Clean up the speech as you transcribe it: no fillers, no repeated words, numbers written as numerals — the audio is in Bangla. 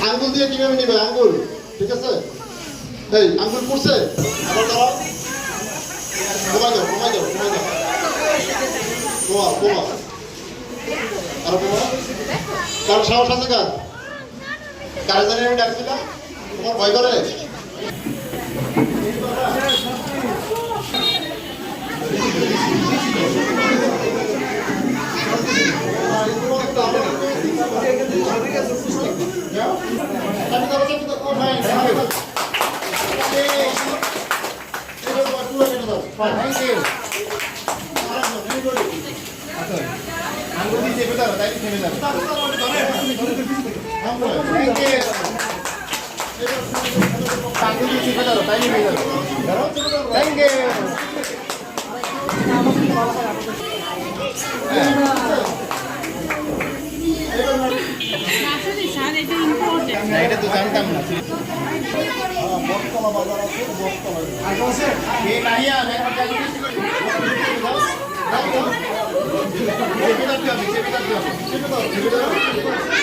আঙ্গুল দিয়ে কিভাবে নিবে আঙ্গুল ঠিক আছে এই আঙ্গুল পড়ছে আবার দাঁড়াও কমাই দাও কমাই দাও কমাই দাও কমা কমা আরো কমা কার সাহস আছে কার জানি আমি ডাকছিলাম তোমার ভয় করে আঙ্গুলি চেপে দাও তাই থেমে যাবে আঙ্গুলি চেপে দাও তাই নেমে যাবে থ্যাংক ইউ এটা তো জানতাম না বটতলা বাজার আছে বটতলা এই নাহিয়া চেপে দাও